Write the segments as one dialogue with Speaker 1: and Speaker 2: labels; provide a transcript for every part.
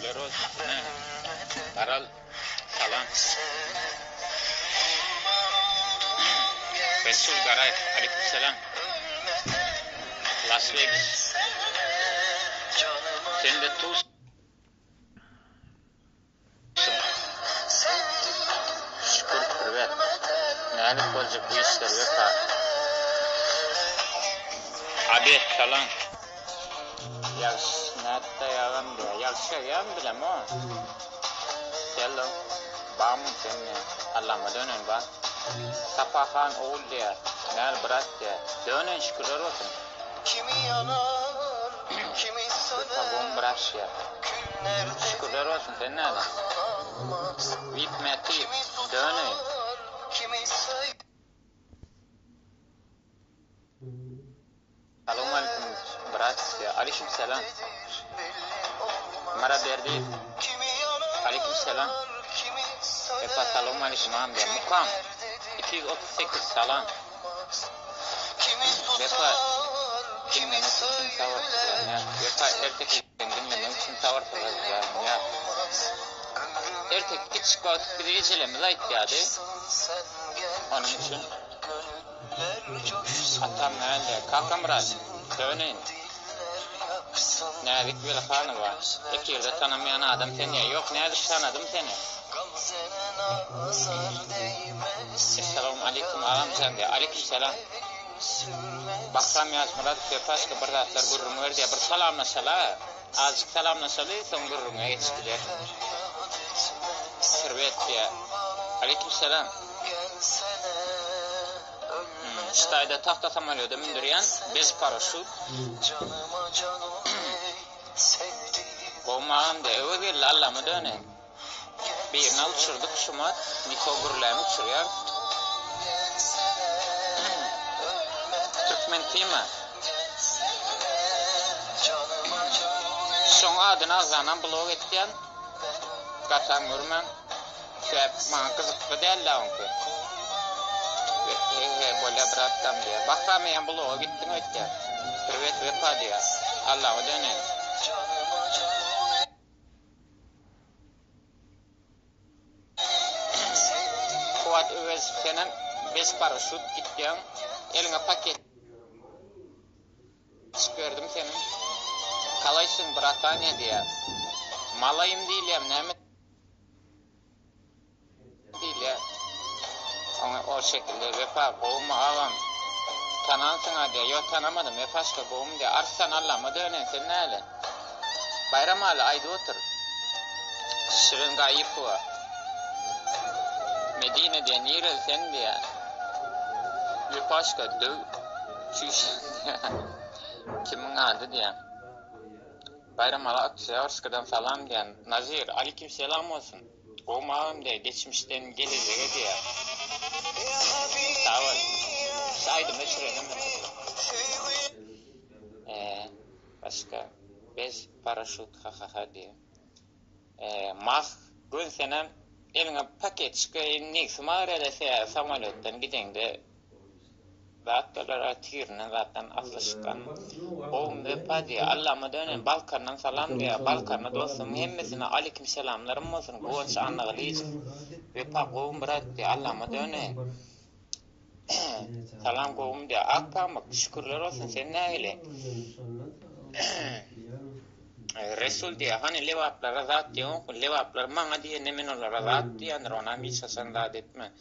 Speaker 1: şükürler olsun. Baral salam. Resul Garay, aleykümselam. Las Vegas. Sen de tuz. Şükür kırvet. Nelik olacak bu işler yok ha. Abi salam. Yaş, nerede yalan diye. Yaşa yalan bilem o. Selam. Bağımın seninle. Allah'ıma dönün bak. Safahan oğul diye. Nel bırak diye. Dönün şükürler olsun. Kimi yanar, kimi söner. Tabuğum bırak ya. Şükürler olsun sen nerede? Bitmeti. Dönün. Selamun aleyküm bırak ya. Aleyküm selam. Mara derdi. Aleyküm selam. Epa selamun aleyküm amca. Mukam. 238 salam. Epa dinlemek için tavırtılar ya. Epa erkek dinlemek için tavırtılar ya. Erkek hiç kalkıp bir recelemiz ihtiyacı. Onun için atam nerede? Kalkam biraz. Dönün. Neredik bir hanı var. İki yılda tanımayan adam seni. Yok neredik tanıdım seni. Esselamu aleyküm ağam sen de. Aleyküm selam. Baksam yazmırat başka bir ratlar gururunu ver diye bir salamlaşala. Azıcık salamlaşalı son gururuna geçtiler. Servet diye. Aleyküm selam. Ştayda tahta samalyoda mündürüyen bez paraşut. Olmağım da eve bir lallamı döne. Bir nal uçurduk şuma. Niko gururlarımı uçuruyor. Türkmen kıyma. Son adına azanan blog etken. Katan görmen. Sebep bana kızıklı değil la onku. Böyle bıraktım diye. Bakamayan bloğa gittim ötken. Privet vefa diye. Allah'a dönün. Kuvat övez senin 5 paraşut gitken. Eline paket çıkardım senin. Kalaysın bırakanya diye. Malayım değilim ne mi? Değil ya. O şekilde vefa kovma ağam. Tanansın hadi. Yok tanamadım. Vefaşka kovum diye. Arsan Allah'ıma dönen sen ne hali? Bayram hali ayda otur. Şirin gayip bu. Medine diye nirel sen diye. Vefaşka döv. Çüş. Kimin adı diye. Bayram hali aktıya orskadan salam diye. Nazir aleyküm selam olsun. Kovma ağam diye. Geçmişten geleceğe diye. Sağ ol. Saydım da şuraya başka. Bez paraşut ha diye. Mah gün senem eline paket çıkayım neyse mağarada seyahat samalottan giden de Vaktalara tirne zaten aflaşkan. Oğum vefa diye Allah'ıma dönen Balkan'dan salam diye. Balkan'a dostum hemmesine aleyküm selamlarım olsun. Goğunç anağılıyız. Vefa oğum bırak diye Allah'ıma dönen. Salam kovum diye akpamak şükürler olsun sen ne öyle. Resul diye hani levaplar razat diye levaplar mana diye nemin olar razat diye ona misasan da etme.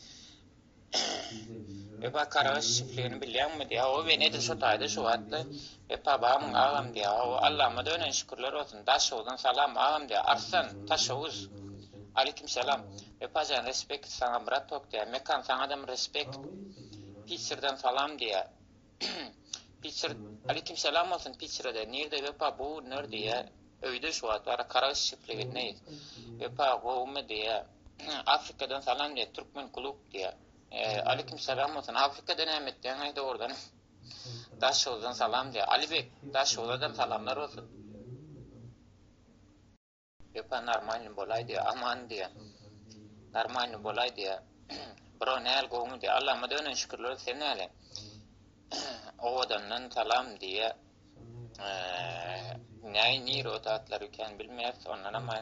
Speaker 1: Vefa karaş şiflerini biliyor mu diye o beni de şotaydı şu attı. Vefa babamın ağam diye o Allah'ıma dönen şükürler olsun. Taşoğdan salam ağam diye Arslan Taşoğuz. Aleyküm selam. Vefa can respekt sana bırak tok diye. Mekan sana adam respekt. Pisir'den salam diye. Pisir aleyküm selam olsun Pisir'de. Nerede vefa bu nerede ya? Öyde şu at var karaş şiflerini neyiz? Vefa kovma diye. Afrika'dan salam diye. Türkmen kulüp diye. Aleyküm selam olsun. Afrika'dan Ahmet diye. Haydi oradan. Daşoğlu'dan salam diye. Ali Bey Daşoğlu'dan salamlar olsun. Vefa normalini bolay diye. Aman diye. Normalini bolay diye. Bro ne el kovmu diye. Allah'ıma dönen şükürler sen ne hali? O adamdan salam diye. näyi niro tatlar eken bilmeýäs. Ondan ama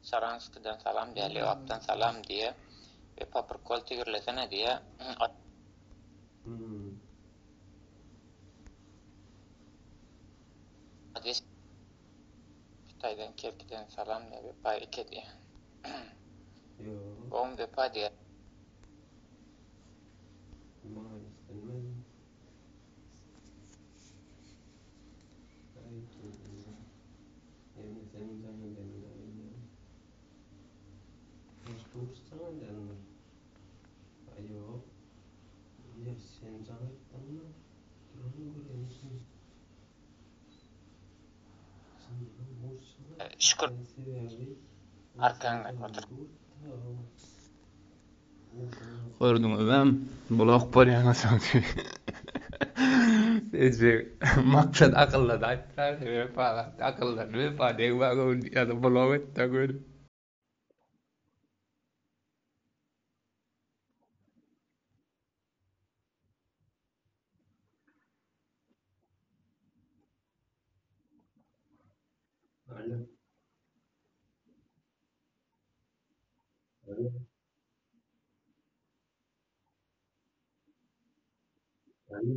Speaker 1: Saranski'den salam diýe, Lewap'tan salam diýe we paprikol tigirlesene diýe
Speaker 2: Hmm.
Speaker 1: adres Xitaydan Kerkiden salam diýe we pay eke diýe.
Speaker 2: Yo.
Speaker 1: Gom we pa diýe.
Speaker 2: Bana istenmez. Ay kendine. Evde senin canın benim de aynı. Hiç konuşsana denir. Ay yok. Ya sen canlıktan mı? Duranı görüyorsun. Sen konuşsana.
Speaker 1: Şükür
Speaker 2: Ben severdim.
Speaker 1: arkaňda otur.
Speaker 3: Gördüňiz hem bulak bolýan soňky. Ece maksat akylda da aýtlar, we para akylda we para de wa go ya da bulak etdi gör.
Speaker 2: Alo. Alo. Alo.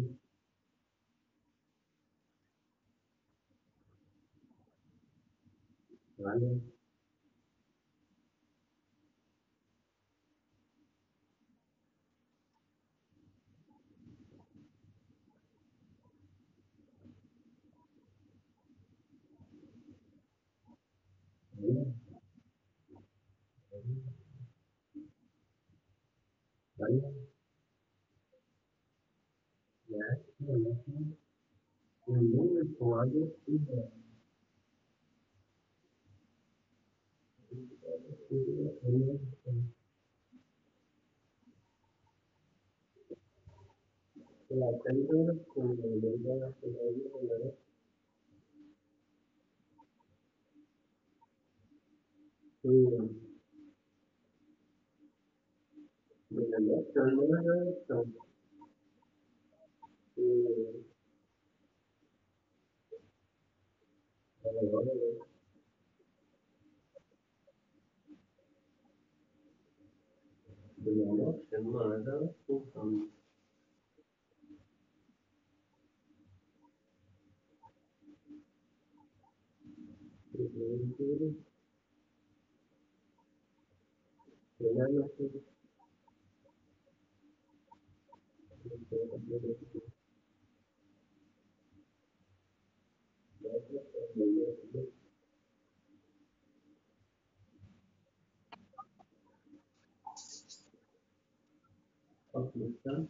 Speaker 2: Alo. Alo. Alo. Ya, ini suara tidak. La tengo con el de la ciudad. Mira, no, pero no era esto. Mira, no, era esto. Pakistan,